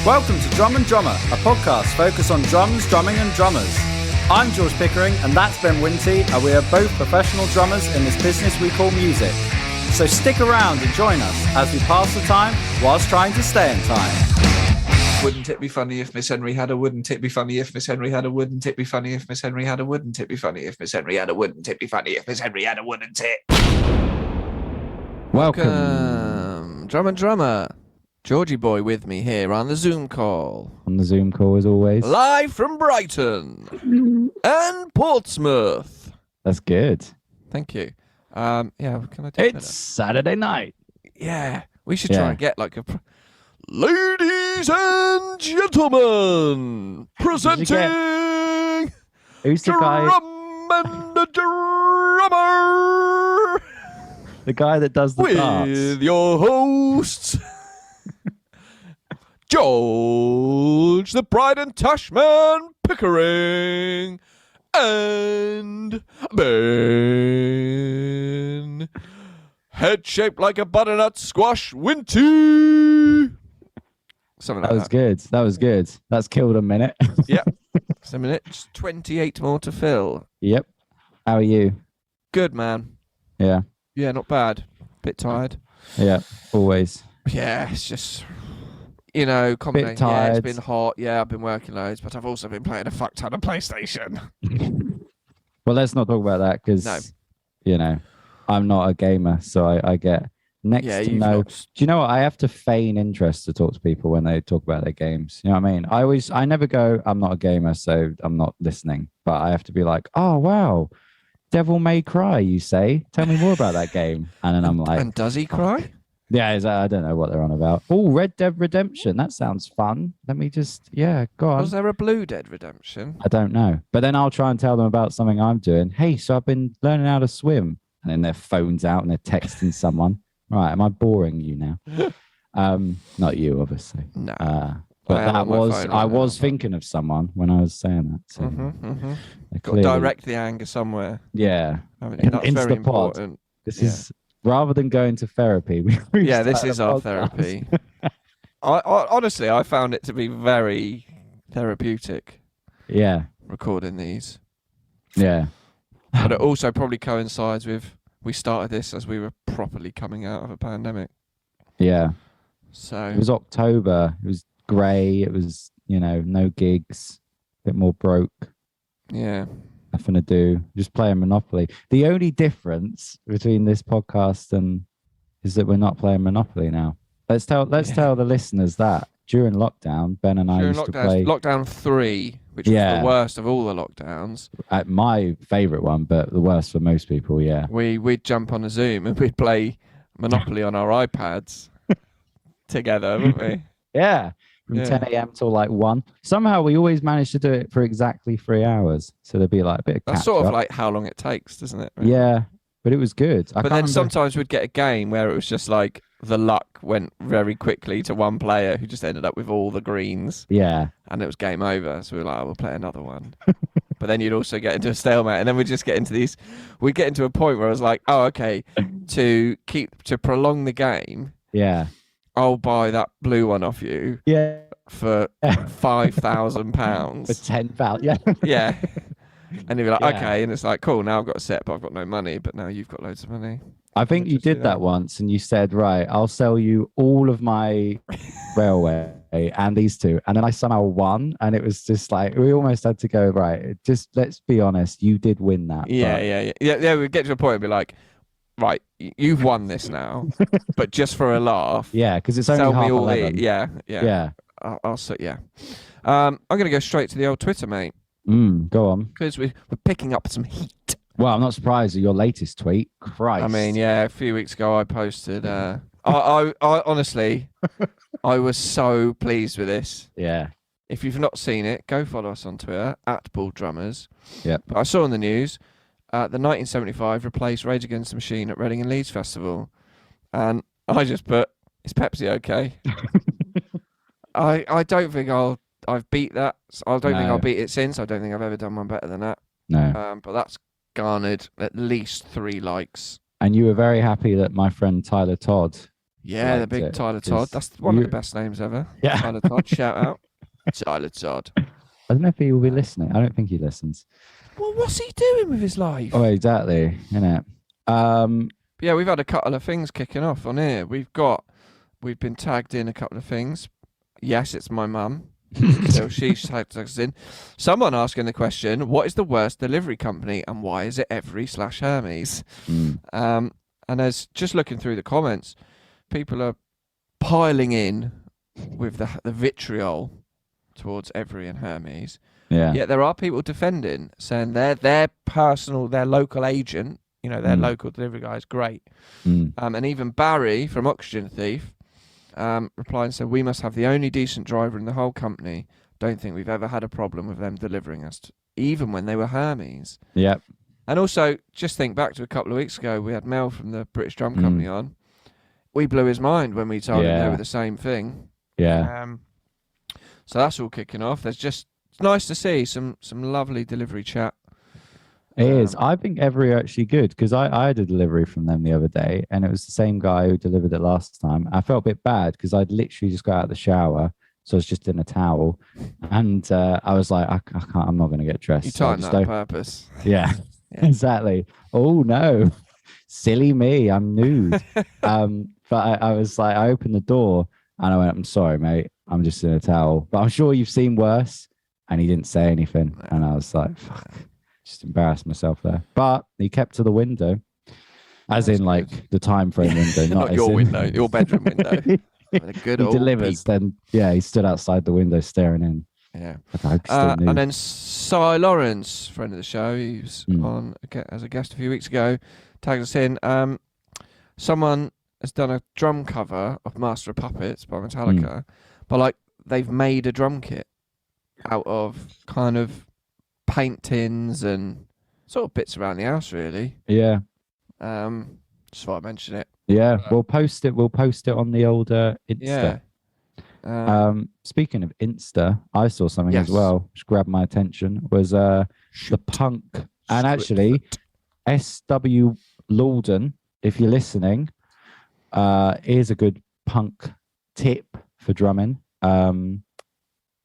Welcome to Drum and Drummer, a podcast focused on drums, drumming and drummers. I'm George Pickering and that's Ben Winty, and we are both professional drummers in this business we call music. So stick around and join us as we pass the time whilst trying to stay in time. Wouldn't it be funny if Miss Henry had a wouldn't it be funny if Miss Henry had a wouldn't it be funny if Miss Henry had a wouldn't it be funny if Miss Henry had a wouldn't it be funny if Miss Henry had a wouldn't it? Welcome, Drum and Drummer. Georgie boy with me here on the Zoom call. On the Zoom call as always. Live from Brighton and Portsmouth. That's good. Thank you. Can I do It's Saturday night. Yeah, we should try and get like a... Ladies and gentlemen, presenting Who's the guy? Drum and the Drummer. The guy that does the darts. With your hosts, George, the Bride and Tashman Pickering, and Ben, head shaped like a butternut squash Winty. Something like That was good. That was good. That's killed a minute. Yep. It's a minute. Just 28 more to fill. Yep. How are you? Good, man. Yeah. Yeah, not bad. Bit tired. Yeah. Always. Yeah, it's just, you know, combination. Yeah, tired. it's been hot. Yeah, I've been working loads, but I've also been playing a fuck ton of PlayStation. Well, let's not talk about that because, you know, I'm not a gamer, so I get next to no. Do you know what? I have to feign interest to talk to people when they talk about their games. You know what I mean? I never go, I'm not a gamer, so I'm not listening. But I have to be like, oh, wow. Devil May Cry, you say? Tell me more about that game. And then I'm like... And does he cry? Yeah, I don't know what they're on about. Oh, Red Dead Redemption. That sounds fun. Let me just... Yeah, go on. Was there a Blue Dead Redemption? I don't know. But then I'll try and tell them about something I'm doing. Hey, so I've been learning how to swim. And then their phone's out and they're texting someone. Right, am I boring you now? Not you, obviously. No. But I was thinking of someone when I was saying that. So Got to direct the anger somewhere. Yeah. That's very important. This is rather than going to therapy. This is our therapy. I honestly, I found it to be very therapeutic. Yeah. Recording these. Yeah. But it also probably coincides with we started this as we were properly coming out of a pandemic. Yeah. So it was October. It was grey. It was, no gigs. A bit more broke. Yeah. Nothing to do. Just playing Monopoly. The only difference between this podcast is that we're not playing Monopoly now. Let's tell the listeners that during lockdown, Ben and I used to play lockdown 3, which was the worst of all the lockdowns. My favourite one, but the worst for most people. Yeah. We'd jump on a Zoom and we'd play Monopoly on our iPads together, wouldn't we? Yeah. From 10 a.m. till like 1. Somehow we always managed to do it for exactly 3 hours. So there'd be like a bit of That's sort of like how long it takes, doesn't it? Really? Yeah, but it was good. But then sometimes we'd get a game where it was just like the luck went very quickly to one player who just ended up with all the greens. Yeah. And it was game over. So we were like, we'll play another one. But then you'd also get into a stalemate. And then we'd just get into we'd get into a point where I was like, oh, okay, to prolong the game. Yeah. I'll buy that blue one off you. Yeah. For £5,000. For £10,000. Yeah. Yeah. And you'd be like, okay. And it's like, cool, now I've got a set, but I've got no money. But now you've got loads of money. I think you did that once and you said, right, I'll sell you all of my railway and these two. And then I somehow won. And it was just like, we almost had to go, right, just let's be honest. You did win that. Yeah. We'd get to a point and be like, right, you've won this now, but just for a laugh. Yeah, because it's only half 11. Yeah. I'll say, yeah. I'm going to go straight to the old Twitter, mate. Go on. Because we're picking up some heat. Well, I'm not surprised at your latest tweet. Christ. I mean, a few weeks ago I posted... I honestly, I was so pleased with this. Yeah. If you've not seen it, go follow us on Twitter, @BullDrummers. Yep. I saw in the news... the 1975 replaced Rage Against the Machine at Reading and Leeds Festival. And I just put, is Pepsi okay? I don't think I've beat that. I don't think I'll beat it since. I don't think I've ever done one better than that. No. But that's garnered at least 3 likes. And you were very happy that my friend Tyler Todd Yeah, the big Tyler Todd. That's one of the best names ever. Yeah. Tyler Todd, shout out. Tyler Todd. I don't know if he will be listening. I don't think he listens. Well, what's he doing with his life? Oh, exactly. Innit? Yeah, we've had a couple of things kicking off on here. We've been tagged in a couple of things. Yes, it's my mum. So she's tagged us in. Someone asking the question, what is the worst delivery company and why is it Every/Hermes? And as just looking through the comments, people are piling in with the vitriol towards Every and Hermes. Yeah. Yet there are people defending, saying their local agent, their local delivery guy is great. And even Barry from Oxygen Thief replying, said, we must have the only decent driver in the whole company. Don't think we've ever had a problem with them delivering us, even when they were Hermes. Yep. And also, just think back to a couple of weeks ago, we had Mel from the British Drum Company on. We blew his mind when we told him they were the same thing. Yeah. So that's all kicking off. It's nice to see some lovely delivery chat. It is. I think Every are actually good because I had a delivery from them the other day and it was the same guy who delivered it last time. I felt a bit bad because I'd literally just got out of the shower. So I was just in a towel and I was like, I'm not going to get dressed. You timed that on purpose. Yeah, exactly. Oh no, silly me. I'm nude. But I was like, I opened the door and I went, I'm sorry, mate. I'm just in a towel, but I'm sure you've seen worse. And he didn't say anything. And I was like, fuck. Just embarrassed myself there, but he kept to the window, as in like the time frame window, not your window, your bedroom window. He delivers. Then he stood outside the window staring in. Yeah, and then Cy Lawrence, friend of the show, he was on as a guest a few weeks ago, tagged us in. Someone has done a drum cover of Master of Puppets by Metallica, but like they've made a drum kit out of kind of paint tins and sort of bits around the house, really. Yeah. Just thought I'd mention it. Yeah, we'll post it. We'll post it on the old Insta. Yeah. Speaking of Insta, I saw something as well, which grabbed my attention. Was the punk and actually SW Lawden, if you're listening, here's a good punk tip for drumming.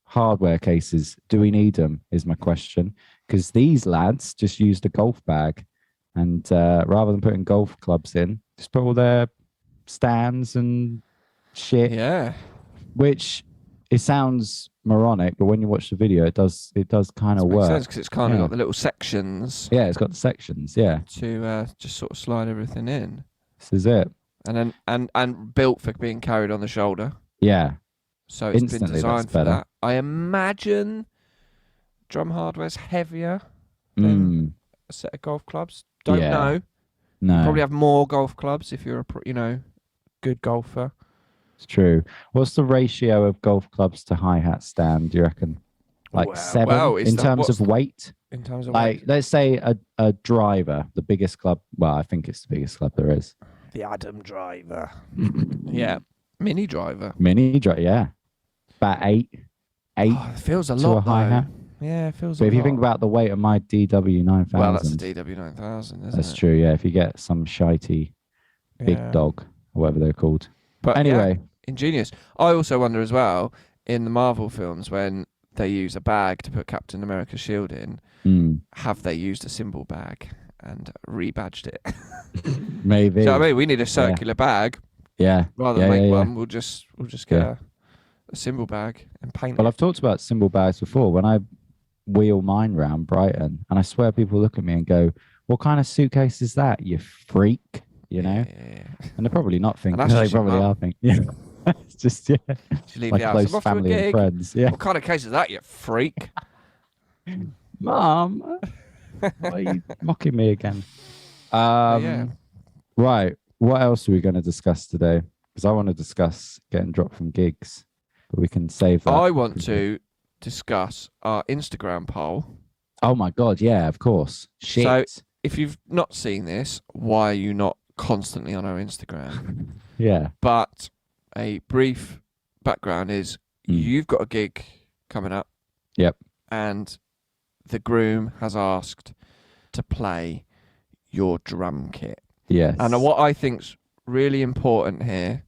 Hardware cases, do we need them is my question, because these lads just used a golf bag and rather than putting golf clubs in, just put all their stands and shit, which it sounds moronic, but when you watch the video it does kind of work because it's kind of got the little sections, it's got the sections to just sort of slide everything in. This is it. And then and built for being carried on the shoulder. So it's been designed for that. I imagine drum hardware's heavier than a set of golf clubs. Don't know. No. Probably have more golf clubs if you're a good golfer. It's true. What's the ratio of golf clubs to hi-hat stand, do you reckon? Like 7 in terms of weight? In terms of weight? Let's say a driver, the biggest club. Well, I think it's the biggest club there is. The Adam driver. Mini driver. Yeah. About 8. Oh, it feels a lot, hi-hat. Yeah, it feels a lot. But if you think about the weight of my DW9000. Well, that's a DW9000, isn't it? That's true, yeah. If you get some shitey big dog, or whatever they're called. But anyway. Ingenious. I also wonder as well, in the Marvel films, when they use a bag to put Captain America's shield in, have they used a symbol bag and rebadged it? Maybe. So, I mean, we need a circular bag. Yeah. Rather than make one, we'll just get a symbol bag and paint it. Well, I've talked about symbol bags before. When I wheel mine round Brighton, and I swear people look at me and go, what kind of suitcase is that, you freak? You know? Yeah. And they're probably not thinking. They probably are thinking. Yeah. It's just, You leave like the house. close family and friends. Yeah. What kind of case is that, you freak? Mum, why are you mocking me again? Right. What else are we going to discuss today? Because I want to discuss getting dropped from gigs, but we can save that. I want to discuss our Instagram poll. Oh my God, yeah, of course. Shit. So if you've not seen this, why are you not constantly on our Instagram? Yeah. But a brief background is you've got a gig coming up. Yep. And the groom has asked to play your drum kit. Yes. And what I think's really important here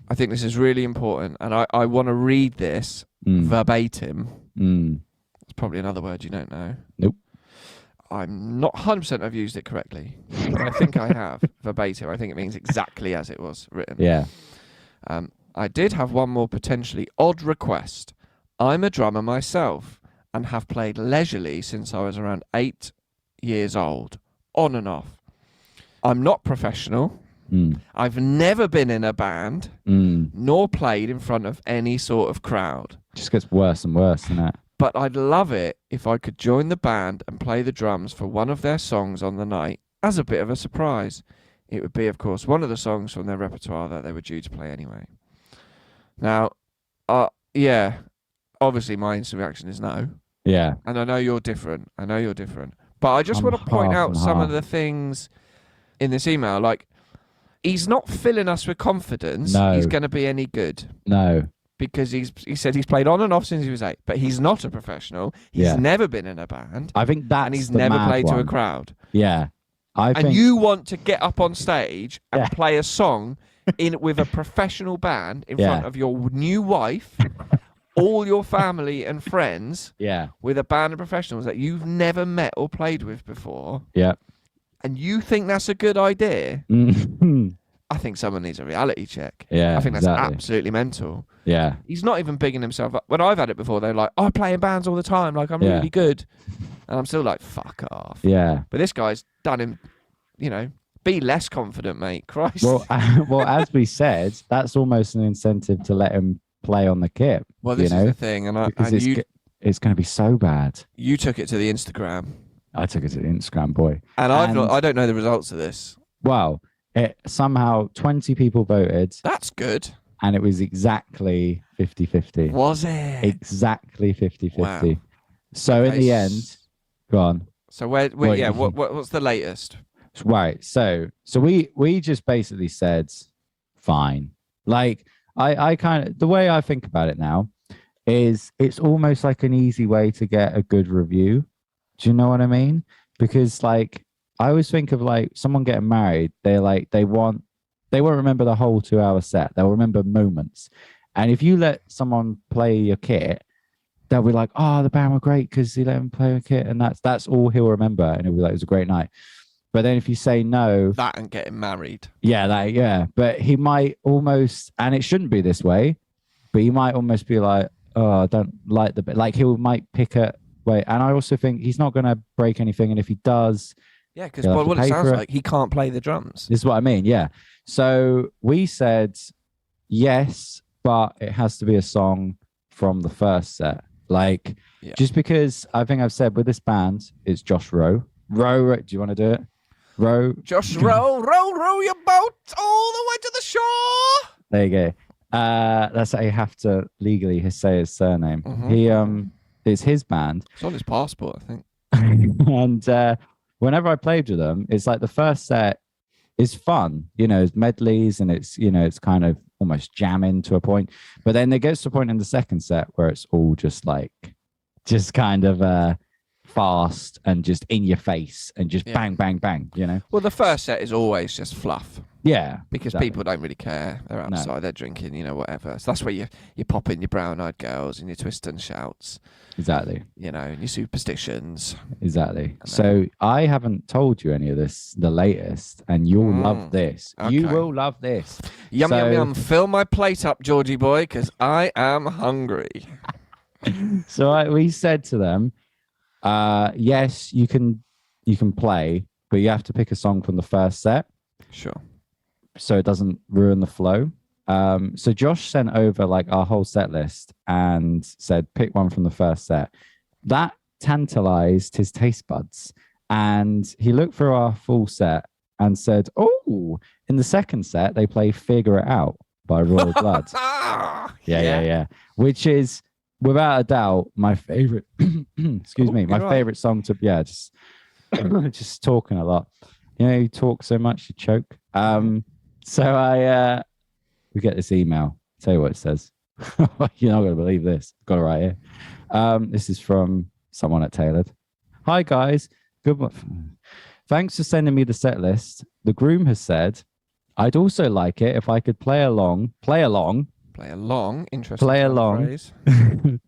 I think this is really important, and I want to read this verbatim. It's probably another word you don't know. Nope. I'm not 100% I've used it correctly, but I think I have. Verbatim. I think it means exactly as it was written. Yeah. I did have one more potentially odd request. I'm a drummer myself and have played leisurely since I was around 8 years old, on and off. I'm not professional. I've never been in a band, nor played in front of any sort of crowd. Just gets worse and worse, doesn't it? But I'd love it if I could join the band and play the drums for one of their songs on the night as a bit of a surprise. It would be, of course, one of the songs from their repertoire that they were due to play anyway. Now, yeah, obviously my instant reaction is no. Yeah. And I know you're different. But I just want to point out some of the things in this email. Like, he's not filling us with confidence he's going to be any good. No. Because he said he's played on and off since he was 8, but he's not a professional. He's never been in a band. I think that's and he's the never mad played one. to a crowd. Yeah. And you want to get up on stage and play a song with a professional band in front of your new wife, all your family and friends, with a band of professionals that you've never met or played with before. Yeah. And you think that's a good idea? I think someone needs a reality check. Yeah, I think that's absolutely mental. Yeah. He's not even bigging himself up. When I've had it before, they're like, I play in bands all the time. Like, I'm really good. And I'm still like, fuck off. Yeah. But this guy's done him, be less confident, mate. Christ. Well, as we said, that's almost an incentive to let him play on the kit. Well, this is the thing. It's going to be so bad. You took it to the Instagram. I took it to the Instagram, boy. And I don't know the results of this. Well, somehow 20 people voted. That's good. And it was exactly 50-50. Was it? Exactly 50-50. Wow. So in the end, go on. So what's the latest? Right. So we just basically said, fine. Like I kind of, the way I think about it now is it's almost like an easy way to get a good review. Do you know what I mean? Because like, I always think of like someone getting married. They won't remember the whole 2-hour set. They'll remember moments. And if you let someone play your kit, they'll be like, "Oh, the band were great because he let him play a kit," and that's all he'll remember. And he'll be like, "It was a great night." But then if you say no, that and getting married, but he might almost, and it shouldn't be this way, but he might almost be like, "Oh, I don't like the bit." Like might pick a way. And I also think he's not going to break anything, and if he does. Yeah, because what it sounds like, he can't play the drums. This is what I mean, yeah. So we said yes, but it has to be a song from the first set. Like, just because I think I've said with this band, it's Josh Rowe. Rowe, do you want to do it? Rowe. Josh Rowe, row your boat all the way to the shore. There you go. That's how you have to legally say his surname. Mm-hmm. It's his band. It's on his passport, I think. And whenever I played with them, it's like the first set is fun, it's medleys and it's kind of almost jamming to a point. But then there gets to a point in the second set where it's all just kind of fast and just in your face and just bang, bang, bang, Well, the first set is always just fluff. Yeah. Because people don't really care. They're outside, they're drinking, whatever. So that's where you pop in your brown-eyed girls and your twist and shouts. Exactly. And your superstitions. Exactly. So I haven't told you any of this, the latest, and you'll love this. Okay. You will love this. Yum, yum, yum. Fill my plate up, Georgie boy, because I am hungry. So we said to them, yes, you can play, but you have to pick a song from the first set. Sure. So it doesn't ruin the flow. So Josh sent over like our whole set list and said, pick one from the first set. That tantalized his taste buds. And he looked through our full set and said, oh, in the second set, they play Figure It Out by Royal Blood. Yeah. Which is, without a doubt, my favorite, my favorite song to, just talking a lot. You talk so much, you choke. So we get this email. I'll tell you what it says. You're not going to believe this. Got it right here. This is from someone at Tailored. Hi, guys. Good morning. Thanks for sending me the set list. The groom has said I'd also like it if I could play along, interesting phrase.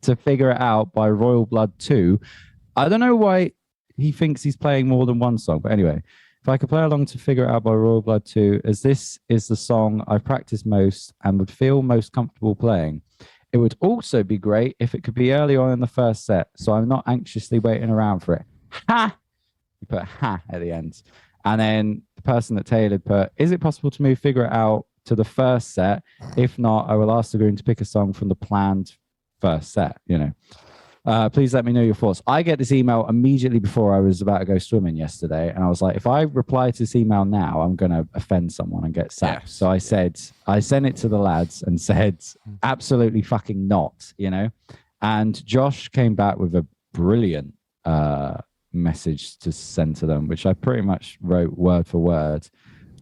to Figure It Out by Royal Blood 2. I don't know why he thinks he's playing more than one song, but anyway, if I could play along to Figure It Out by Royal Blood 2, as this is the song I practice most and would feel most comfortable playing. It would also be great if it could be early on in the first set, so I'm not anxiously waiting around for it. Ha! You put a ha at the end. And then the person that tailored put, is it possible to move Figure It Out to the first set? If not, I will ask the groom to pick a song from the planned first set, Please let me know your thoughts. I get this email immediately before I was about to go swimming yesterday. And I was like, if I reply to this email now, I'm going to offend someone and get sacked. Yes. So I sent it to the lads and said, absolutely fucking not, And Josh came back with a brilliant message to send to them, which I pretty much wrote word for word.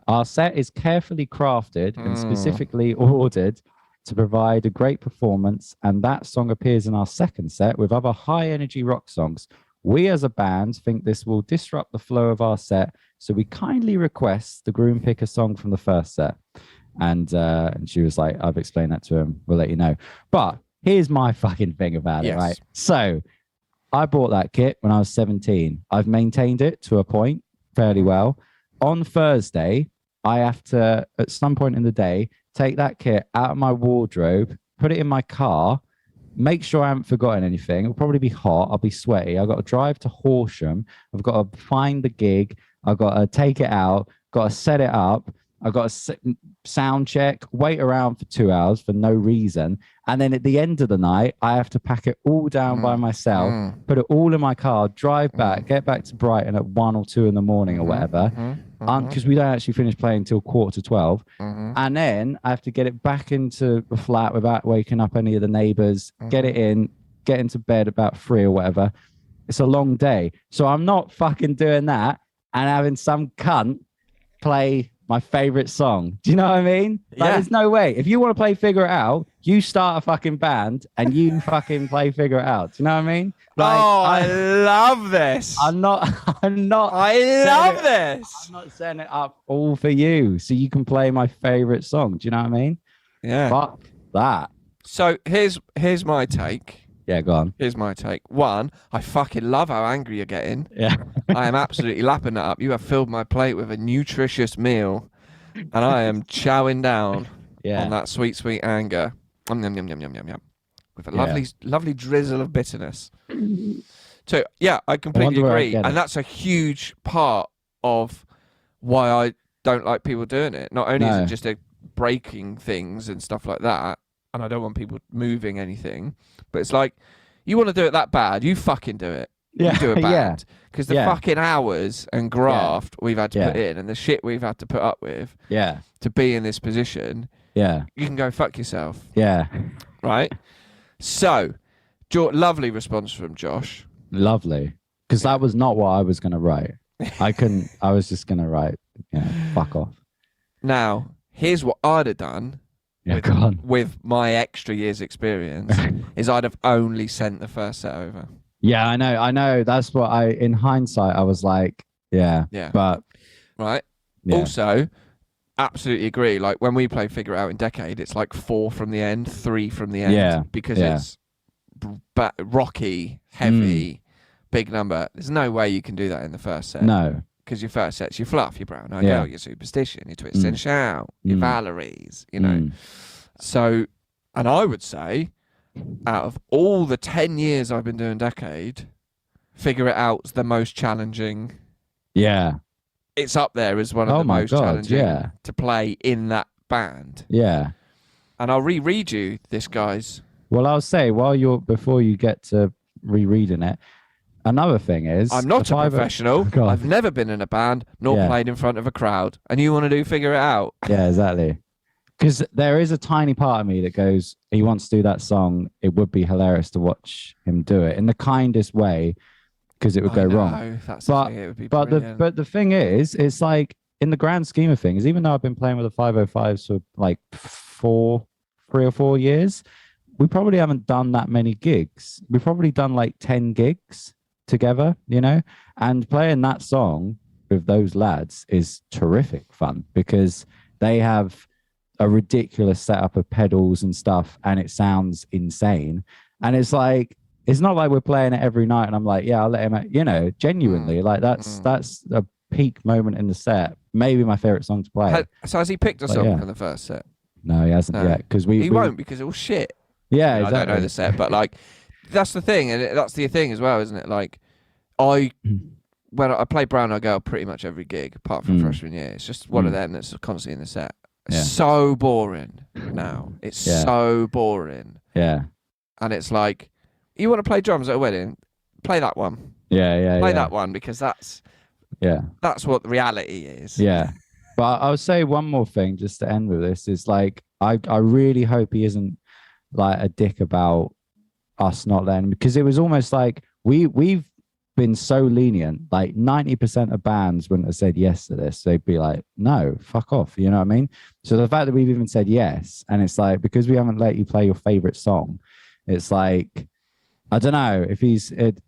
Our set is carefully crafted and specifically ordered to provide a great performance, and that song appears in our second set with other high energy rock songs. We as a band think this will disrupt the flow of our set, so we kindly request the groom pick a song from the first set. And she was like, I've explained that to him, we'll let you know. But here's my fucking thing about it, right? So I bought that kit when I was 17. I've maintained it to a point fairly well. On Thursday, I have to, at some point in the day, take that kit out of my wardrobe, put it in my car, make sure I haven't forgotten anything. It'll probably be hot. I'll be sweaty. I've got to drive to Horsham. I've got to find the gig. I've got to take it out, got to set it up. I've got to sound check, wait around for 2 hours for no reason. And then at the end of the night, I have to pack it all down by myself, put it all in my car, drive back, get back to Brighton at 1 or 2 in the morning or whatever. Because we don't actually finish playing until 11:45. And then I have to get it back into the flat without waking up any of the neighbors, get it in, get into bed about 3 or whatever. It's a long day. So I'm not fucking doing that and having some cunt play my favorite song. Do you know what I mean? Like, there's no way. If you want to play Figure It Out, you start a fucking band and you fucking play Figure It Out. Do you know what I mean? Like, I love this. I love this. I'm not setting it up all for you so you can play my favorite song. Do you know what I mean? Yeah. Fuck that. So here's my take. Yeah, go on. Here's my take. One, I fucking love how angry you're getting. Yeah. I am absolutely lapping that up. You have filled my plate with a nutritious meal, and I am chowing down on that sweet, sweet anger. Yum, yum, yum, yum, yum, yum, yum. With a lovely drizzle of bitterness. So, yeah, I completely agree. And that's a huge part of why I don't like people doing it. Not only is it just breaking things and stuff like that, and I don't want people moving anything, but it's like, you want to do it that bad, you fucking do it. Yeah. You do it bad. Because the fucking hours and graft we've had to put in and the shit we've had to put up with to be in this position, you can go fuck yourself. Yeah. Right? So, lovely response from Josh. Lovely. Because that was not what I was going to write. I was just going to write, fuck off. Now, here's what I'd have done. With my extra year's experience, is I'd have only sent the first set over. Yeah, I know. That's what in hindsight, I was like, but. Right. Yeah. Also, absolutely agree. Like when we play Figure It Out in Decade, it's like 4 from the end, 3 from the end. Yeah. Because it's rocky, heavy, big number. There's no way you can do that in the first set. No. Because your first set's your fluff, your brown eyed girl, your superstition, your twist and shout, your Valerie's, So, and I would say, out of all the 10 years I've been doing Decade, Figure It Out's the most challenging. Yeah. It's up there as one of the most challenging to play in that band. Yeah. And I'll reread you this, guys. Well, I'll say, before you get to rereading it, another thing is, I'm not a professional. I've never been in a band nor played in front of a crowd. And you want to Figure It Out? Yeah, exactly. Because there is a tiny part of me that goes, he wants to do that song. It would be hilarious to watch him do it in the kindest way, because it would go wrong. That's the thing, it would be brilliant. But the thing is, it's like in the grand scheme of things, even though I've been playing with the 505s for like 3 or 4 years, we probably haven't done that many gigs. We've probably done like 10 gigs together, and playing that song with those lads is terrific fun, because They have a ridiculous setup of pedals and stuff, and it sounds insane. And it's like, it's not like we're playing it every night and I'm like, yeah, I'll let him, you know, genuinely, like that's a peak moment in the set. Maybe my favorite song to play. So has he picked a song for the first set? No, he hasn't yet, because he won't, because it was shit. Yeah, exactly. exactly. I don't know the set, but like that's the thing, and that's the thing as well, isn't it? Like when I play Brown Eyed Girl pretty much every gig apart from freshman year. It's just one of them that's constantly in the set. It's so boring now. It's so boring. Yeah. And it's like, you want to play drums at a wedding? Play that one. Play that one, because that's what the reality is. Yeah. But I'll say one more thing just to end with this is like, I really hope he isn't like a dick about us not letting, because it was almost like we've been so lenient. Like 90% of bands wouldn't have said yes to this. They'd be like, no, fuck off. You know what I mean? So the fact that we've even said yes, and it's like, because we haven't let you play your favorite song, it's like, I don't know if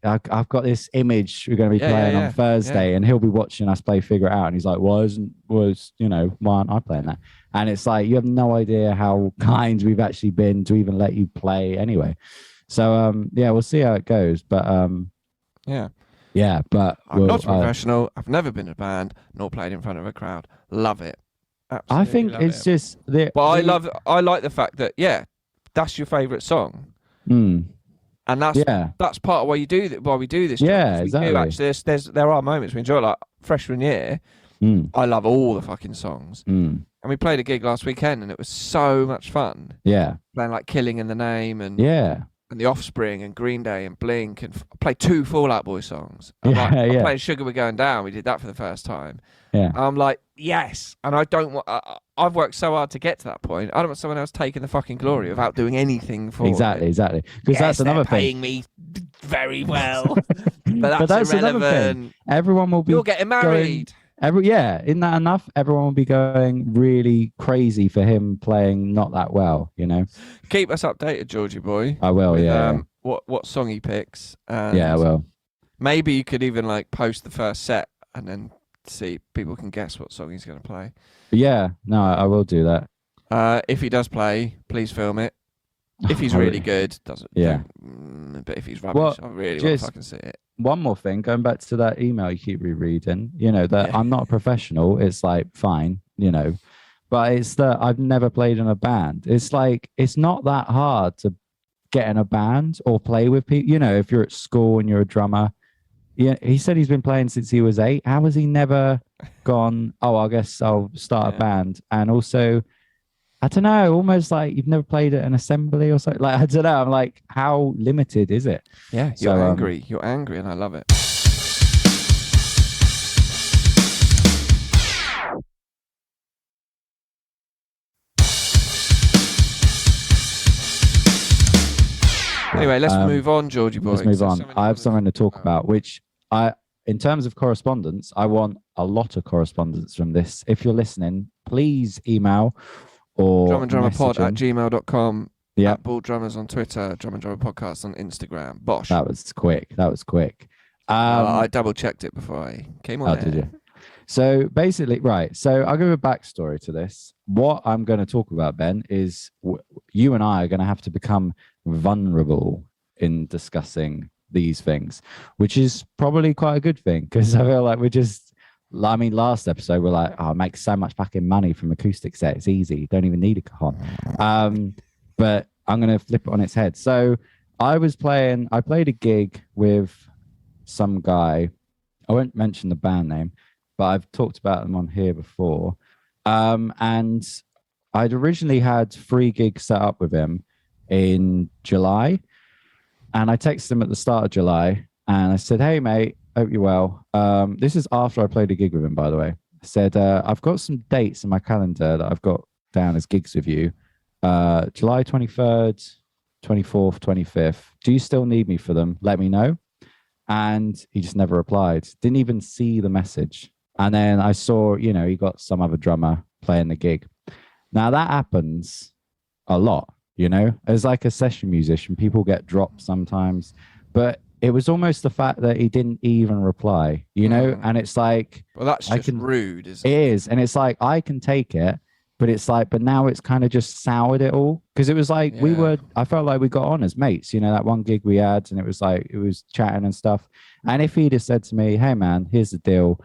I've got this image we're going to be playing on Thursday, and he'll be watching us play Figure It Out, and he's like, why aren't I playing that? And it's like, you have no idea how kind we've actually been to even let you play anyway. So we'll see how it goes. But but I'm not a professional. I've never been in a band nor played in front of a crowd. Love it. Absolutely, I think it's just I like the fact that that's your favorite song. And that's part of why we do this. Yeah, exactly. Actually, there are moments we enjoy. Like freshman year, I love all the fucking songs. And we played a gig last weekend, and it was so much fun. Yeah, playing like "Killing in the Name" and The Offspring and Green Day and Blink, and I played 2 Fall Out Boy songs. I played "Sugar We're Going Down." We did that for the first time. Yeah, I'm like, yes, and I don't want. I've worked so hard to get to that point. I don't want someone else taking the fucking glory without doing anything for exactly. Because that's another thing. Paying me very well, but that's irrelevant. Another thing. Everyone will be. You're getting married. Isn't that enough? Everyone will be going really crazy for him playing not that well. You know. Keep us updated, Georgie boy. I will. With, What song he picks? And I will. Maybe you could even like post the first set and then see people can guess what song he's going to play. Yeah, no, I will do that. If he does play, please film it. If he's really good, doesn't. Yeah. But if he's rubbish, I really want to fucking see it. One more thing, going back to that email you keep rereading, you know, that I'm not a professional. It's like, fine, you know, but it's that I've never played in a band. It's like, it's not that hard to get in a band or play with people. You know, if you're at school and you're a drummer. Yeah, he said he's been playing since he was 8. How has he never gone, I guess I'll start a band? And also, I don't know, almost like you've never played at an assembly or something. Like, I don't know. I'm like, how limited is it? Yeah, you're angry. You're angry, and I love it. Anyway, let's move on, Georgie boy. Let's move on. I have something to talk about, which in terms of correspondence, I want a lot of correspondence from this. If you're listening, please email or drummandrummerpod@gmail.com. Yeah. Ball Drummers on Twitter, Drum and Drummer Podcast on Instagram. Bosh. That was quick. I double checked it before I came on. Did you? So basically, right. So I'll give a backstory to this. What I'm going to talk about, Ben, is you and I are going to have to become vulnerable in discussing these things, which is probably quite a good thing, because I feel like last episode we're like, I make so much fucking money from acoustic set. It's easy. Don't even need a cajon. But I'm going to flip it on its head. So I played a gig with some guy. I won't mention the band name, but I've talked about them on here before. And I'd originally had 3 gigs set up with him in July. And I texted him at the start of July and I said, hey, mate, hope you're well. This is after I played a gig with him, by the way. I said, I've got some dates in my calendar that I've got down as gigs with you. July 23rd, 24th, 25th. Do you still need me for them? Let me know. And he just never replied. Didn't even see the message. And then I saw, he got some other drummer playing the gig. Now that happens a lot, as like a session musician, people get dropped sometimes, but it was almost the fact that he didn't even reply, and it's like, well, that's just rude, isn't it? It is. And it's like, I can take it But it's like, but now it's kind of just soured it all. Because it was like, I felt like we got on as mates, you know, that one gig we had, and it was like, it was chatting and stuff. And if he'd have said to me, hey man, here's the deal.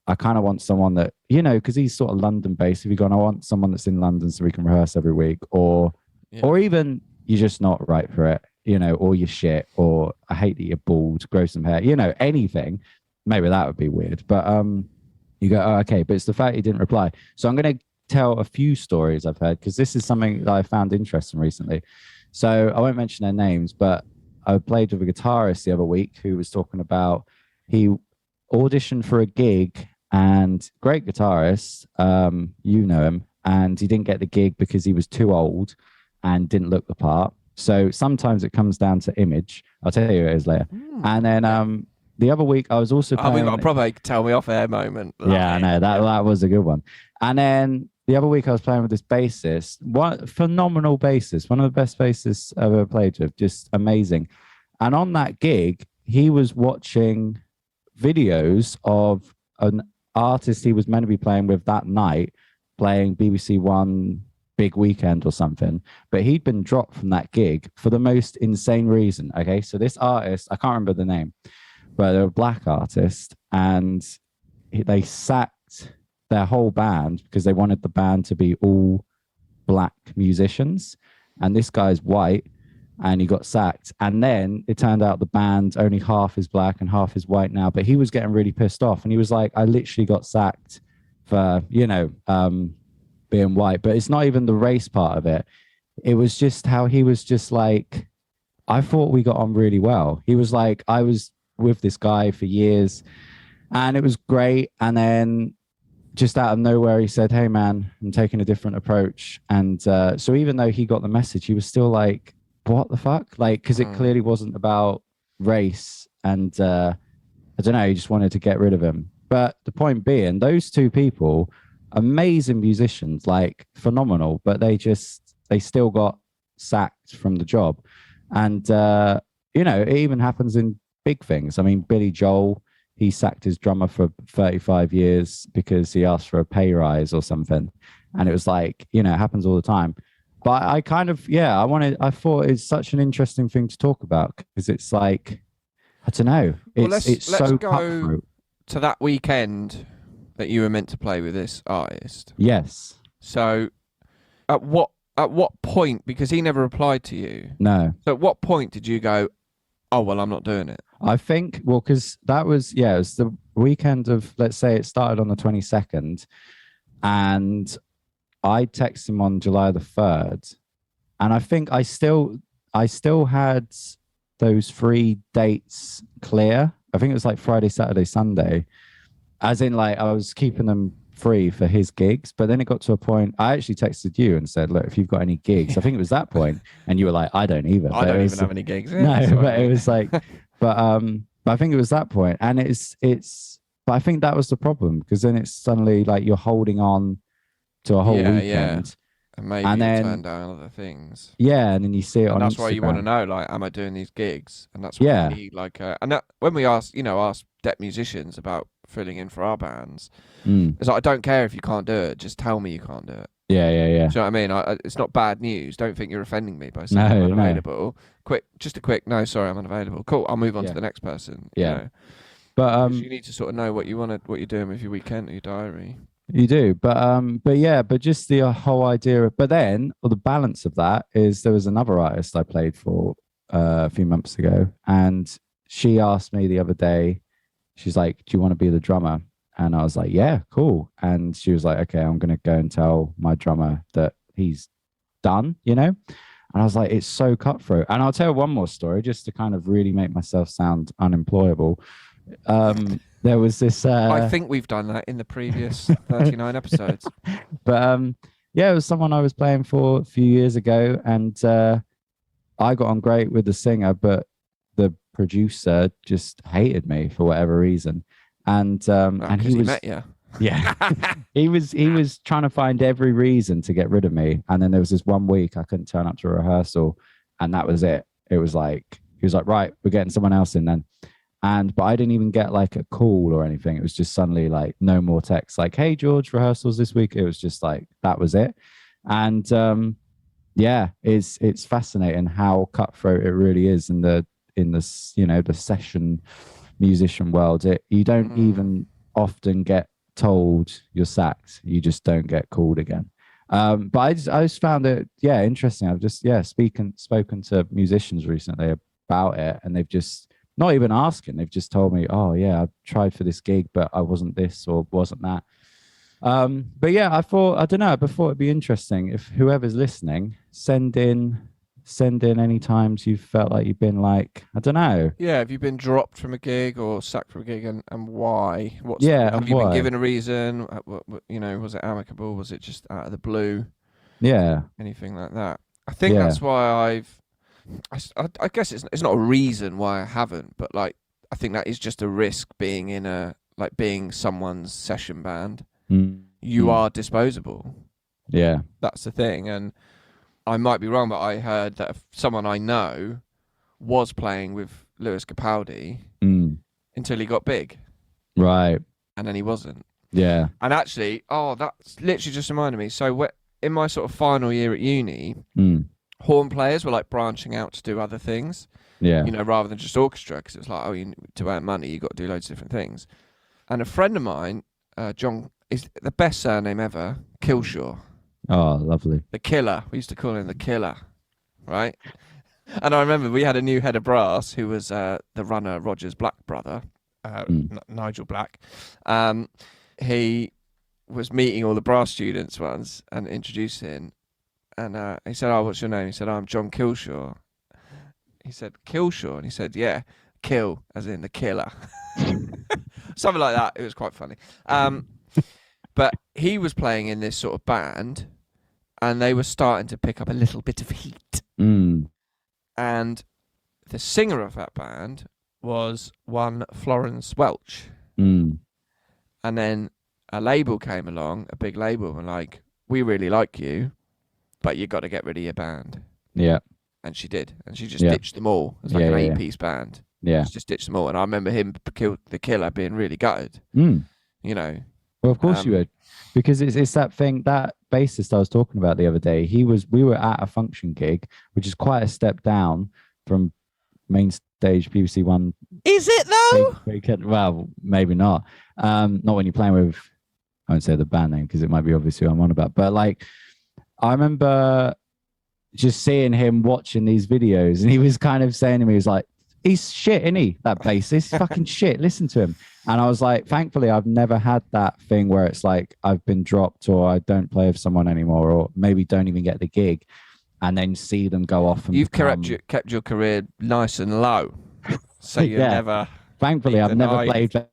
I kind of want someone that, you know, because he's sort of London based. If you're going, I want someone that's in London so we can rehearse every week, or even you're just not right for it, you know, or you're shit, or I hate that you're bald, grow some hair, you know, anything. Maybe that would be weird. But you go, oh, okay. But it's the fact he didn't reply. So I'm going to tell a few stories I've heard, because this is something that I found interesting recently. So I won't mention their names, but I played with a guitarist the other week who was talking about he auditioned for a gig, and great guitarist, you know him, and he didn't get the gig because he was too old and didn't look the part. So sometimes it comes down to image. I'll tell you who it is later. And then the other week I was also playing... we got a proper tell me off air moment. Yeah, I know. That was a good one. And then the other week I was playing with this bassist. What phenomenal bassist. One of the best bassists I've ever played with. Just amazing. And on that gig, he was watching videos of an artist he was meant to be playing with that night, playing BBC One Big Weekend or something. But he'd been dropped from that gig for the most insane reason. Okay, so this artist, I can't remember the name, but they're a black artist, and they sacked their whole band because they wanted the band to be all black musicians, and this guy's white, and he got sacked. And then it turned out the band only half is black and half is white now, but he was getting really pissed off, and he was like, I literally got sacked for, you know, being white. But it's not even the race part of it. It was just how he was just like, I thought we got on really well. He was like, I was with this guy for years and it was great, and then just out of nowhere, he said, hey, man, I'm taking a different approach. And so even though he got the message, he was still like, what the fuck? Like, because it clearly wasn't about race. And I don't know, he just wanted to get rid of him. But the point being, those two people, amazing musicians, like phenomenal, but they still got sacked from the job. And, you know, it even happens in big things. I mean, Billy Joel, he sacked his drummer for 35 years because he asked for a pay rise or something. And it was like, you know, it happens all the time. But I kind of, I thought it's such an interesting thing to talk about, because it's like, I don't know. Let's so go cutthroat. To that weekend that you were meant to play with this artist. Yes. So at what point, because he never replied to you. No. So at what point did you go, oh, well, I'm not doing it? I think, well, because that was, it was the weekend of, let's say it started on the 22nd, and I texted him on July the 3rd, and I think I still had those 3 dates clear. I think it was like Friday, Saturday, Sunday, as in like I was keeping them free for his gigs. But then it got to a point, I actually texted you and said, look, if you've got any gigs, I think it was that point, and you were like, I don't either. I don't even have any gigs. No, but it was like, but I think it was that point, and but I think that was the problem, because then it's suddenly like you're holding on to a whole weekend. Yeah. And maybe you turn down other things. Yeah, and then you see it on Instagram. That's why you want to know, like, am I doing these gigs? And that's what we need, like, and that, when we ask deaf musicians about filling in for our bands, it's like, I don't care if you can't do it, just tell me you can't do it. Yeah. Do you know what I mean? It's not bad news. Don't think you're offending me by saying I'm unavailable. No. No, sorry, I'm unavailable. Cool, I'll move on to the next person. Yeah. You know? But you need to sort of know what you're doing with your weekend or your diary. You do, but just the whole idea of, but then, or the balance of that is, there was another artist I played for a few months ago, and she asked me the other day, she's like, do you want to be the drummer? And I was like, yeah, cool. And she was like, okay, I'm going to go and tell my drummer that he's done, you know? And I was like, it's so cutthroat. And I'll tell one more story just to kind of really make myself sound unemployable. There was this I think we've done that in the previous 39 episodes. But it was someone I was playing for a few years ago, and I got on great with the singer, but the producer just hated me for whatever reason. And he was, met you. Yeah. he was trying to find every reason to get rid of me. And then there was this one week I couldn't turn up to a rehearsal, and that was it. It was like, he was like, right, we're getting someone else in then. But I didn't even get like a call or anything. It was just suddenly like no more text, like, "Hey George, rehearsals this week." It was just like that was it. And yeah, it's fascinating how cutthroat it really is in the the session musician world. You don't even often get told you're sacked. You just don't get called again. But I just found it interesting. I've just spoken to musicians recently about it, and they've just not even asking. They've just told me, "Oh yeah, I tried for this gig, but I wasn't this or wasn't that." But yeah, I thought it'd be interesting if whoever's listening send in any times you felt like you've been like, I don't know. Yeah, have you been dropped from a gig or sacked from a gig, and why? Have you been given a reason? Was it amicable? Was it just out of the blue? Yeah. Anything like that. I think that's why I guess it's not a reason why I haven't, but like I think that is just a risk being in being someone's session band. You are disposable. Yeah. That's the thing. And I might be wrong, but I heard that someone I know was playing with Lewis Capaldi until he got big. Right. And then he wasn't. Yeah. And actually, that's literally just reminded me. So in my sort of final year at uni, horn players were like branching out to do other things. Yeah. Rather than just orchestra, because it's like, to earn money, you've got to do loads of different things. And a friend of mine, John, is the best surname ever, Killshaw. Oh, lovely. The Killer. We used to call him the Killer, right? And I remember we had a new head of brass who was the runner Roger's Black brother, Nigel Black. He was meeting all the brass students once and introducing, and he said, "Oh, what's your name?" He said, "I'm John Killshaw." He said, "Killshaw?" And he said, "Yeah, kill, as in the killer." Something like that. It was quite funny. But he was playing in this sort of band, and they were starting to pick up a little bit of heat. And the singer of that band was one Florence Welch. And then a label came along, a big label, and like, "We really like you, but you got to get rid of your band." Yeah. And she did. And she just ditched them all. It's like an 8-piece band. Yeah. She just ditched them all. And I remember the Killer being really gutted. Well, of course you would, because it's that thing, that bassist I was talking about the other day. We were at a function gig, which is quite a step down from main stage BBC One. Is it though? Well, maybe not. Not when you're playing with, I won't say the band name because it might be obvious who I'm on about. But like, I remember just seeing him watching these videos, and he was kind of saying to me, he was like, "He's shit, isn't he? That bassist, he's fucking shit. Listen to him." And I was like, thankfully, I've never had that thing where it's like I've been dropped, or I don't play with someone anymore, or maybe don't even get the gig, and then see them go off. And you've kept your career nice and low, so you never. Thankfully, I've never played for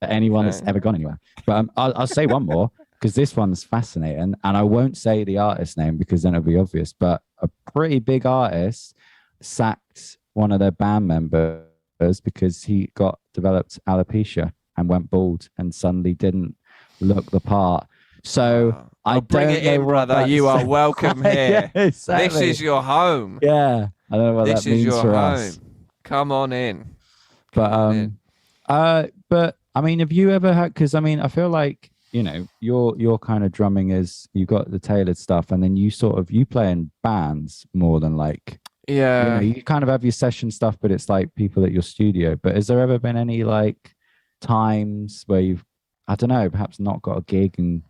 anyone that's ever gone anywhere. But I'll say one more, because this one's fascinating, and I won't say the artist name because then it'll be obvious. But a pretty big artist sacked one of their band members because he developed alopecia and went bald and suddenly didn't look the part. So I bring it in, brother. You are welcome here. Yeah, exactly. This is your home. Yeah, I don't know what that means for us. Come on in. But I mean, have you ever had? Because I mean, I feel like your kind of drumming is you've got the tailored stuff, and then you play in bands more than like. Yeah, you kind of have your session stuff, but it's like people at your studio. But has there ever been any like times where you've, I don't know, perhaps not got a gig and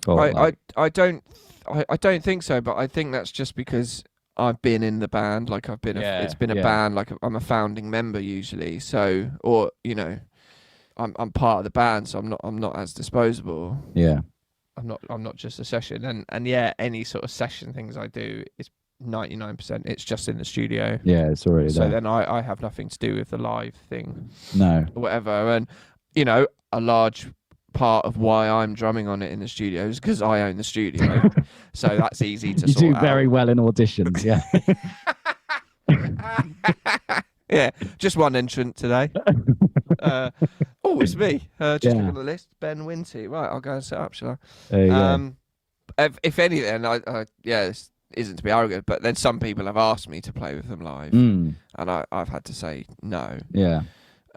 I don't think so, but I think that's just because I've been in the band. Like it's been a band. Like I'm a founding member usually. So, or I'm part of the band, so I'm not as disposable. Yeah, I'm not just a session, and yeah, any sort of session things I do is 99% it's just in the studio. Yeah, it's already so there. Then I have nothing to do with the live thing. No. Or whatever. And a large part of why I'm drumming on it in the studio is because I own the studio. So that's easy to sort out. You do very well in auditions, yeah. Yeah, just one entrant today. Oh, it's me. Just look on the list. Ben Winty. Right, I'll go and set up, shall I? If anything, this isn't to be arrogant, but then some people have asked me to play with them live, and I've had to say no. Yeah.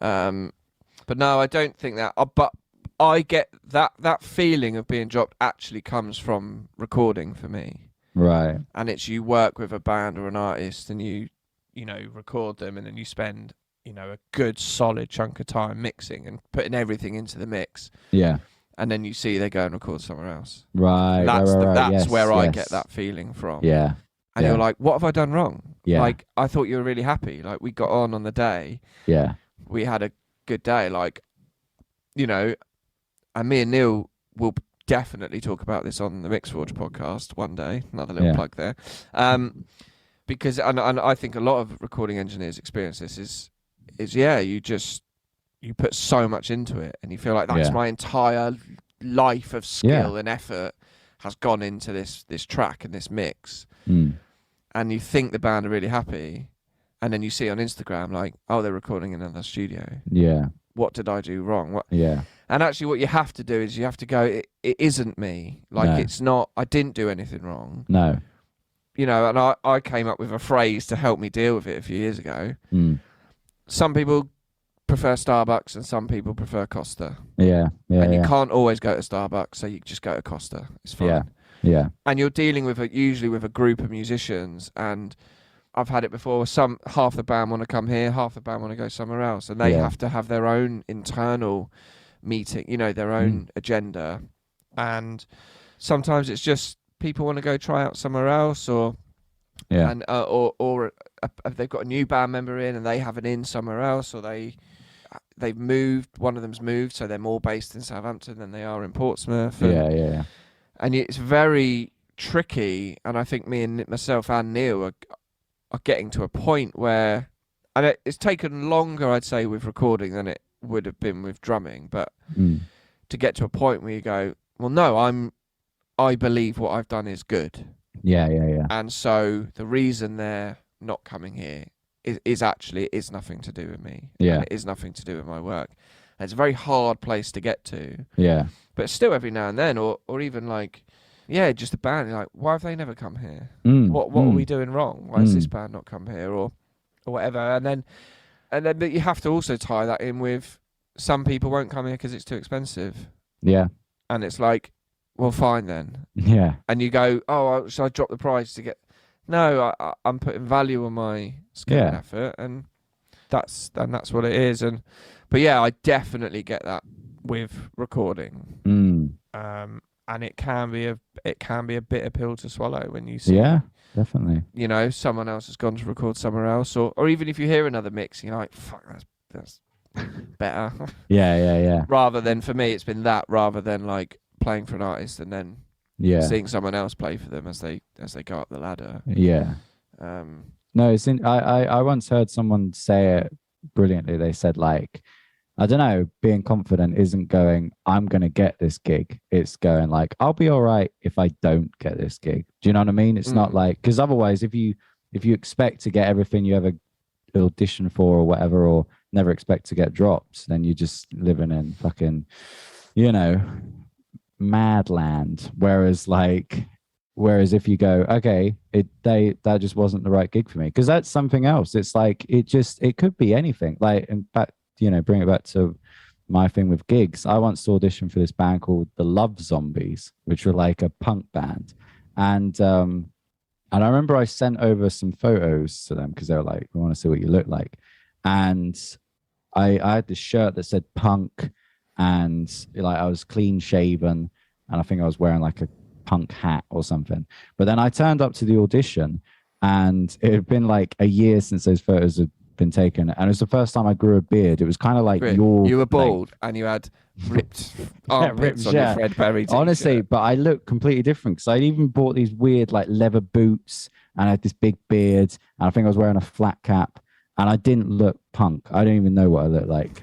But no, I don't think that. But I get that feeling of being dropped actually comes from recording for me. Right. And it's you work with a band or an artist and you record them and then you spend, a good solid chunk of time mixing and putting everything into the mix. Yeah. And then you see they go and record somewhere else. Right. That's right. That's yes, where I yes. get that feeling from. Yeah. And you're like, what have I done wrong? Yeah. Like, I thought you were really happy. Like, we got on the day. Yeah. We had a good day. Like, and me and Neil will definitely talk about this on the Mixforge podcast one day. Another little plug there. Because, and I think a lot of recording engineers experience this is you put so much into it and you feel like that's my entire life of skill and effort has gone into this track and this mix. And you think the band are really happy, and then you see on Instagram like, oh, they're recording in another studio. Yeah. What did I do wrong? What? Yeah. And actually what you have to do is you have to go, it isn't me. Like, it's not, I didn't do anything wrong. No. And I came up with a phrase to help me deal with it a few years ago. Some people prefer Starbucks and some people prefer Costa. Yeah. And you can't always go to Starbucks, so you just go to Costa. It's fine. Yeah. And you're dealing with usually with a group of musicians, and I've had it before. Half the band want to come here, half the band want to go somewhere else, and they have to have their own internal meeting, their own agenda. And sometimes it's just people want to go try out somewhere else, or they've got a new band member in and they have an in somewhere else, or they've moved. One of them's moved, so they're more based in Southampton than they are in Portsmouth. And, and it's very tricky. And I think myself and Neil are getting to a point where, and it's taken longer, I'd say, with recording than it would have been with drumming. But to get to a point where you go, well, no, I believe what I've done is good. Yeah. And so the reason they're not coming here is actually nothing to do with me. Yeah. And it is nothing to do with my work. And it's a very hard place to get to. Yeah. But still every now and then, or even like, just a band, like, why have they never come here? What are we doing wrong? Why has this band not come here? Or whatever. And then but you have to also tie that in with some people won't come here because it's too expensive. Yeah. And it's like, well, fine then. Yeah. And you go, oh, should I drop the price to get... No, I'm putting value on my skill and effort, and that's what it is. But I definitely get that with recording. And it can be a bitter pill to swallow when you see. Yeah, definitely. Someone else has gone to record somewhere else, or even if you hear another mix, you're like, fuck, that's better. Yeah. Rather than, for me, it's been that rather than like playing for an artist and then seeing someone else play for them as they go up the ladder. Yeah. No, I once heard someone say it brilliantly. They said, like, I don't know, being confident isn't going, I'm going to get this gig. It's going like, I'll be all right if I don't get this gig. Do you know what I mean? It's not like, because otherwise if you expect to get everything you ever audition for or whatever, or never expect to get dropped, then you're just living in fucking, mad land. Whereas if you go, okay, that just wasn't the right gig for me, because that's something else. It's like, it could be anything. Like, in fact, bring it back to my thing with gigs. I once auditioned for this band called the Love Zombies, which were like a punk band. And I remember I sent over some photos to them because they were like, we want to see what you look like. And I had this shirt that said punk, and like I was clean shaven, and I think I was wearing like a punk hat or something. But then I turned up to the audition, and it had been like a year since those photos had been taken, and it was the first time I grew a beard. It was kind of like you were bald and you had ripped armpits on your Fred Perry t-shirt. Honestly, but I looked completely different because I even bought these weird like leather boots, and I had this big beard, and I think I was wearing a flat cap, and I didn't look punk. I don't even know what I looked like.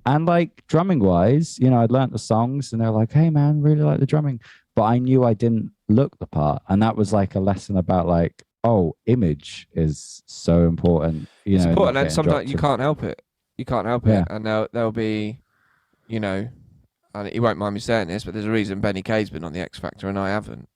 And like drumming wise, I'd learnt the songs, and they're like, hey man, really like the drumming, but I knew I didn't look the part. And that was like a lesson about like, oh, image is so important. It's important, and sometimes you can't help it. You can't help it. And there'll be, and you won't mind me saying this, but there's a reason Benny Kay's been on the X Factor and I haven't.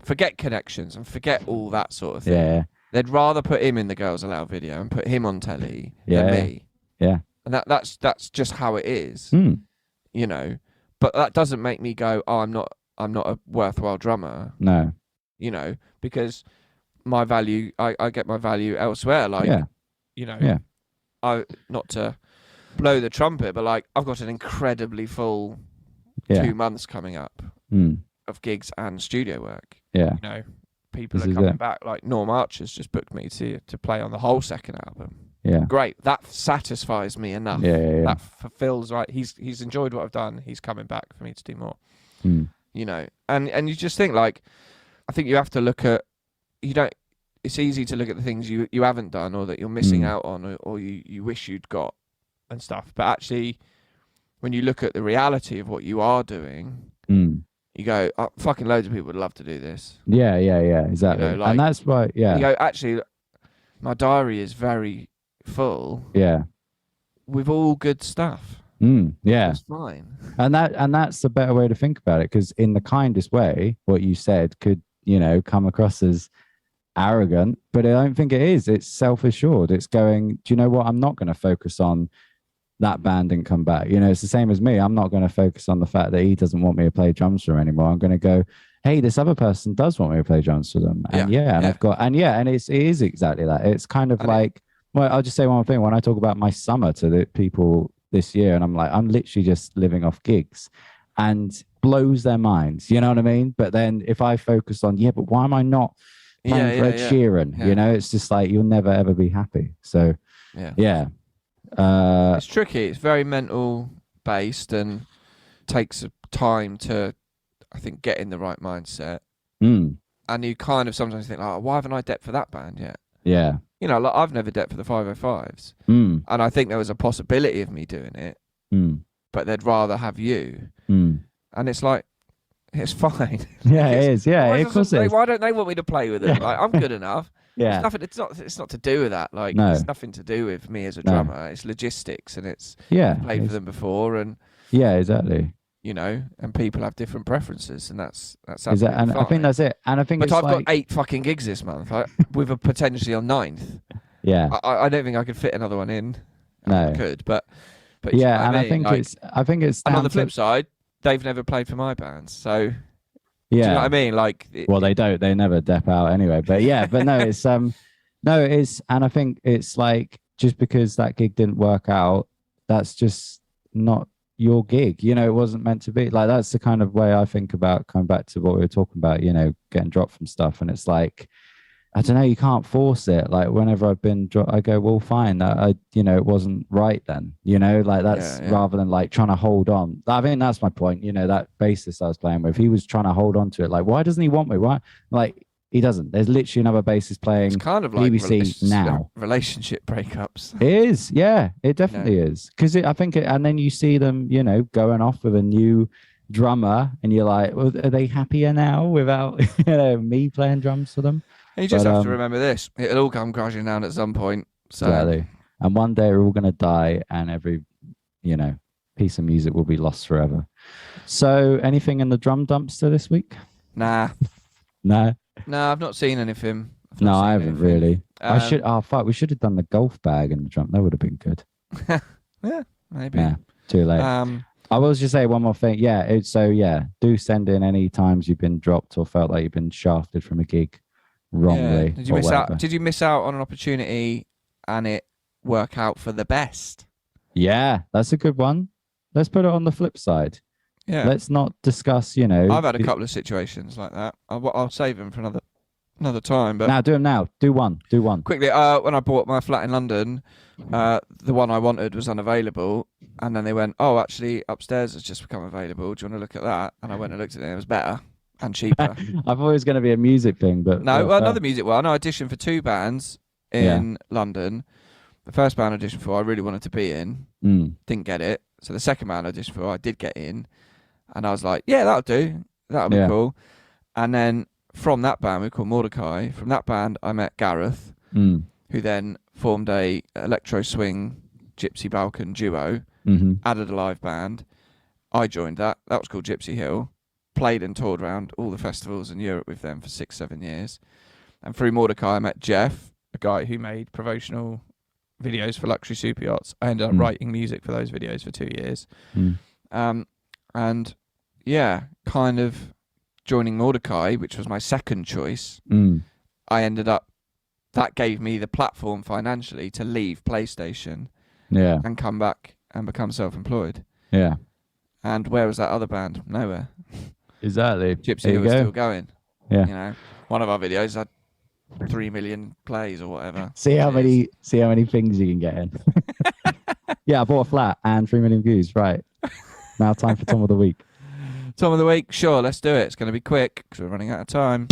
Forget connections and forget all that sort of thing. Yeah. They'd rather put him in the Girls Aloud video and put him on telly than me. Yeah. And that's just how it is. You know. But that doesn't make me go, oh, I'm not a worthwhile drummer. No. You know, because my value, I get my value elsewhere. Like, you know, I not to blow the trumpet, but like I've got an incredibly full 2 months coming up of gigs and studio work. Yeah. You know, people are coming back. Like Norm Archer's just booked me to play on the whole second album. Yeah. Great. That satisfies me enough. Yeah. That fulfills, right. He's enjoyed what I've done. He's coming back for me to do more. You know, and you just think like, I think you have to look at, it's easy to look at the things you haven't done or that you're missing out on or you wish you'd got and stuff. But actually, when you look at the reality of what you are doing, you go, oh, fucking loads of people would love to do this. Yeah, exactly. You know, like, and that's why, you go, actually, my diary is very full. Yeah. With all good stuff. Yeah. It's fine. And that's the better way to think about it, because in the kindest way, what you said could, you know, come across as arrogant, but I don't think it is. It's self-assured. It's going, do you know what? I'm not going to focus on that band didn't come back. You know, it's the same as me. I'm not going to focus on the fact that he doesn't want me to play drums for him anymore. I'm going to go, hey, this other person does want me to play drums for them. And and it is exactly that. It's kind of like, well, I'll just say one thing. When I talk about my summer to the people this year, and I'm like, I'm literally just living off gigs, and blows their minds. You know what I mean? But then if I focus on, but why am I not playing Ed Sheeran? You know, it's just like, you'll never ever be happy. So it's tricky. It's very mental based and takes time to, I think, get in the right mindset. And you kind of sometimes think, oh, why haven't I depped for that band yet? Yeah. You know, like I've never depped for the 505s. And I think there was a possibility of me doing it, but they'd rather have you. And it's like, it's fine. Yeah, it is. Yeah, of course it is. Why don't they want me to play with them? Like, I'm good enough. Yeah. It's not to do with that. Like, it's nothing to do with me as a drummer. It's logistics, and it's played for them before, and exactly. You know, and people have different preferences, and that's absolutely and fine. I think that's it. And I think, but I've got 8 fucking gigs this month, with a potentially on 9th. Yeah. I don't think I could fit another one in. No, I could, but yeah, and I think it's. And on the flip side, they've never played for my bands, so. Yeah. Do you know what I mean? Like, well, they don't. They never dep out anyway. But no, it's no, it's, and I think it's like, just because that gig didn't work out, that's just not your gig. You know, it wasn't meant to be. Like, that's the kind of way I think about, coming back to what we were talking about. You know, getting dropped from stuff, and it's like, I don't know, you can't force it. Like, whenever I've been dropped, I go, well, fine. It wasn't right then. You know, like, that's rather than like trying to hold on. I mean, that's my point. You know, that bassist I was playing with, he was trying to hold on to it. Like, why doesn't he want me? Why? Like, he doesn't. There's literally another bassist playing. It's kind of like BBC now. Relationship breakups. It is. Yeah, it definitely is. Because I think and then you see them, you know, going off with a new drummer, and you're like, well, are they happier now without me playing drums for them? And you just have to remember this. It'll all come crashing down at some point. So. Exactly. And one day we're all going to die, and every, you know, piece of music will be lost forever. So anything in the drum dumpster this week? Nah. No? No, I've not seen anything. I haven't really. We should have done the golf bag in the drum. That would have been good. Yeah, maybe. Yeah, too late. I will just say one more thing. Do send in any times you've been dropped or felt like you've been shafted from a gig wrongly. Did you miss out on an opportunity and it work out for the best? Yeah, that's a good one. Let's put it on the flip side. Yeah. Let's not discuss, you know. I've had a couple of situations like that. I'll save them for another time. But now, do them now. Do one. Quickly, when I bought my flat in London, the one I wanted was unavailable. And then they went, oh, actually, upstairs has just become available. Do you want to look at that? And I went and looked at it. It was better and cheaper. I thought it was going to be a music thing, but... No, another music one. I auditioned for 2 bands in London. The first band I auditioned for, I really wanted to be in. Didn't get it. So the second band I auditioned for, I did get in. And I was like, yeah, that'll do. That'll be cool. And then from that band, we called Mordecai. From that band, I met Gareth, who then formed a electro swing Gypsy Balkan duo, added a live band. I joined that. That was called Gypsy Hill. Played and toured around all the festivals in Europe with them for 6-7 years. And through Mordecai, I met Jeff, a guy who made promotional videos for luxury super yachts. I ended up writing music for those videos for 2 years. And yeah, kind of joining Mordecai, which was my second choice. I ended up, that gave me the platform financially to leave PlayStation and come back and become self-employed. Yeah. And where was that other band? Nowhere. Exactly. Gypsy Hill was still going. Yeah. You know, one of our videos had 3 million plays or whatever. See how many things you can get in. Yeah, I bought a flat and 3 million views. Right. Now time for Tom of the Week. Tom of the Week, sure, let's do it. It's going to be quick because we're running out of time.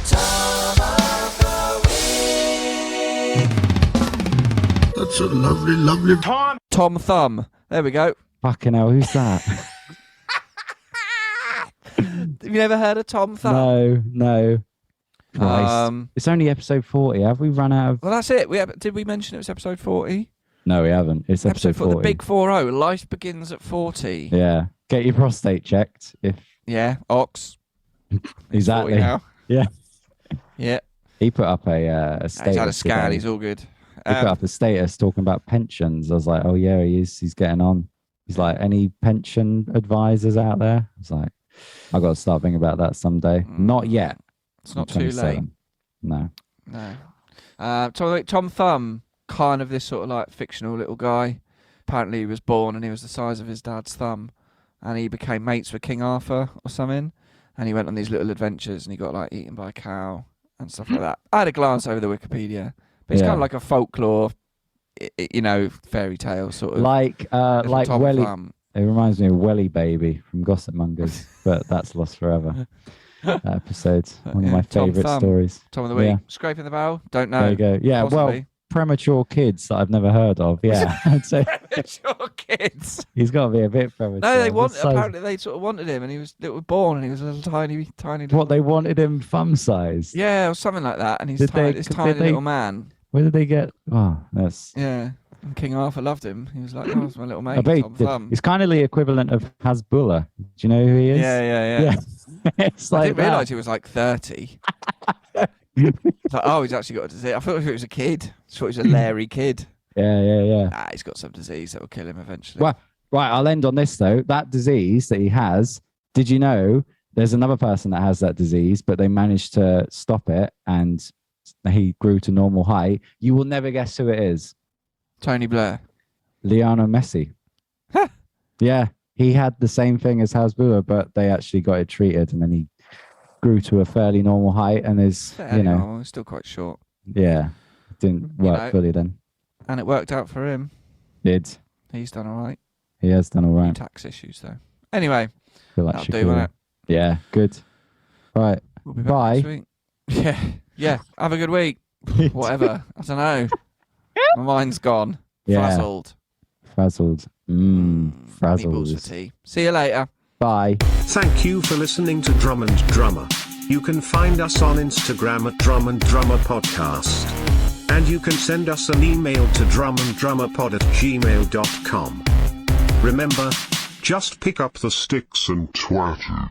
Tom of the Week. That's a lovely, lovely Tom. Tom Thumb. There we go. Fucking hell, who's that? Have you never heard of Tom Thumb? No. Christ. It's only episode 40. Have we run out of... Well, that's it. Did we mention it was episode 40? No, we haven't. It's episode 40. The big 40. Life begins at 40. Yeah. Get your prostate checked. Yeah, Ox. Exactly. Now. Yeah. Yeah. He put up a status. He's had a scan. Today. He's all good. He put up a status talking about pensions. I was like, oh yeah, he is. He's getting on. He's like, any pension advisors out there? I was like, I've got to start thinking about that someday. Not yet. It's not too late. No. Tom Thumb, kind of this sort of like fictional little guy. Apparently he was born and he was the size of his dad's thumb. And he became mates with King Arthur or something. And he went on these little adventures and he got like eaten by a cow and stuff like that. I had a glance over the Wikipedia. But it's kind of like a folklore, fairy tale sort of. Like Welly. Thumb. It reminds me of Welly Baby from Gossip Mongers, but that's lost forever. That episode, one of my favourite stories. Tom of the Week, Scraping the Barrel. Don't know. There you go. Yeah, possibly. Well, premature kids that I've never heard of. Yeah, I'd say premature kids. He's got to be a bit premature. No, apparently they sort of wanted him, and he was born, and he was a little tiny. Little... What, they wanted him thumb size? Yeah, or something like that. And he's tiny little man. Where did they get? Oh, that's yeah. And King Arthur loved him. He was like, "Oh, it's my little mate." Tom Thumb. He's kind of the equivalent of Hasbulla. Do you know who he is? Yeah. It's like I didn't realise he was like 30. It's like, oh, he's actually got a disease. I thought he was a kid. I thought he was a Larry kid. Yeah. Nah, he's got some disease that will kill him eventually. Well, right, I'll end on this though. That disease that he has, did you know there's another person that has that disease, but they managed to stop it and he grew to normal height? You will never guess who it is. Tony Blair. Lionel Messi. Huh. Yeah, he had the same thing as Hasbulla, but they actually got it treated and then he grew to a fairly normal height and is, normal. Still quite short. Yeah, didn't work fully then. And it worked out for him. Did. He's done all right. He has done all right. Tax issues though. Anyway, that'll do, won't it? Yeah, good. Right. We'll be back next week. Yeah. Have a good week. Whatever. I don't know. My mind's gone. Frazzled. Frazzled. Frazzled. Meatballs for tea. See you later. Bye. Thank you for listening to Drum and Drummer. You can find us on Instagram at Drum and Drummer Podcast. And you can send us an email to drumanddrummerpod@gmail.com. Remember, just pick up the sticks and twat it.